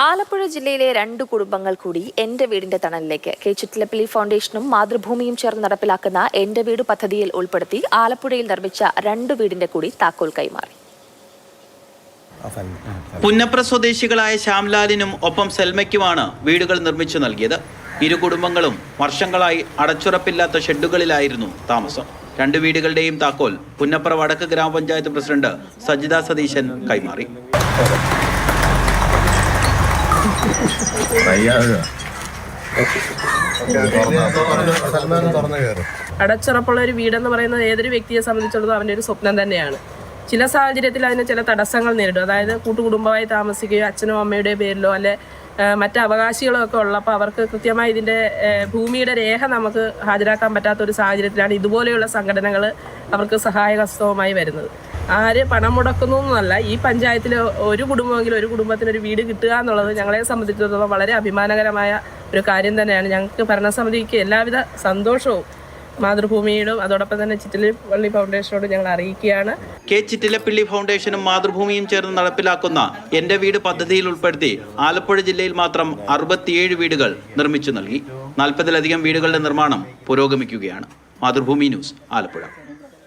ആലപ്പുഴ ജില്ലയിലെ 2 കുടുംബങ്ങൾ കൂടി എന്റെ വീടിന്റെ തണലിലേക്ക് കെ ചിറ്റിലപ്പള്ളി ഫൗണ്ടേഷനും മാതൃഭൂമിയും ചേർന്ന് നടപ്പിലാക്കുന്ന എന്റെ വീട് പദ്ധതിയിൽ ഉൾപ്പെടുത്തി ആലപ്പുഴയിൽ നിർമ്മിച്ച 2 വീടിന്റെ കൂടി താക്കോൽ കൈമാറി. പുന്നപ്ര സ്വദേശികളായ ശ്യാംലാലിനും ഒപ്പം സെൽമയ്ക്കുമാണ് വീടുകൾ നിർമ്മിച്ചു നൽകിയത്. ഇരു കുടുംബങ്ങളും വർഷങ്ങളായി അടച്ചുറപ്പില്ലാത്ത ഷെഡുകളിലായിരുന്നു താമസം. 2 വീടുകളുടെയും താക്കോൽ പുന്നപ്ര വടക്ക് ഗ്രാമപഞ്ചായത്ത് പ്രസിഡന്റ് സജിത സതീശൻ കൈമാറി. അടച്ചുറപ്പുള്ള ഒരു വീടെന്ന് പറയുന്നത് ഏതൊരു വ്യക്തിയെ സംബന്ധിച്ചിടത്തോളം അവൻ്റെ ഒരു സ്വപ്നം തന്നെയാണ്. ചില സാഹചര്യത്തിൽ അതിന് ചില തടസ്സങ്ങൾ നേരിടും. അതായത് കൂട്ടുകുടുംബമായി താമസിക്കുകയോ അച്ഛനോ അമ്മയുടെ പേരിലോ അല്ലെ മറ്റ് അവകാശികളോ ഒക്കെ ഉള്ളപ്പോൾ അവർക്ക് കൃത്യമായി ഇതിൻ്റെ ഭൂമിയുടെ രേഖ നമുക്ക് ഹാജരാക്കാൻ പറ്റാത്ത ഒരു സാഹചര്യത്തിലാണ് ഇതുപോലെയുള്ള സംഘടനകൾ അവർക്ക് സഹായഹസ്തവുമായി വരുന്നത്. ആര് പണം മുടക്കുന്നു എന്നല്ല, ഈ പഞ്ചായത്തിൽ ഒരു കുടുംബമെങ്കിലും ഒരു കുടുംബത്തിനൊരു വീട് കിട്ടുക എന്നുള്ളത് ഞങ്ങളെ സംബന്ധിച്ചിടത്തോളം വളരെ അഭിമാനകരമായ ഒരു കാര്യം തന്നെയാണ്. ഞങ്ങൾക്ക് ഭരണസമിതിക്ക് എല്ലാവിധ സന്തോഷവും മാതൃഭൂമിയോടും അതോടൊപ്പം തന്നെ ചിറ്റിലപ്പള്ളി ഫൗണ്ടേഷനോട് ഞങ്ങൾ അറിയിക്കുകയാണ്. കെ ചിറ്റിലപ്പള്ളി ഫൗണ്ടേഷനും മാതൃഭൂമിയും ചേർന്ന് നടപ്പിലാക്കുന്ന എന്റെ വീട് പദ്ധതിയിൽ ഉൾപ്പെടുത്തി ആലപ്പുഴ ജില്ലയിൽ മാത്രം 67 വീടുകൾ നിർമ്മിച്ചു നൽകി. 40-ലധികം വീടുകളുടെ നിർമ്മാണം പുരോഗമിക്കുകയാണ്. മാതൃഭൂമി ന്യൂസ്, ആലപ്പുഴ.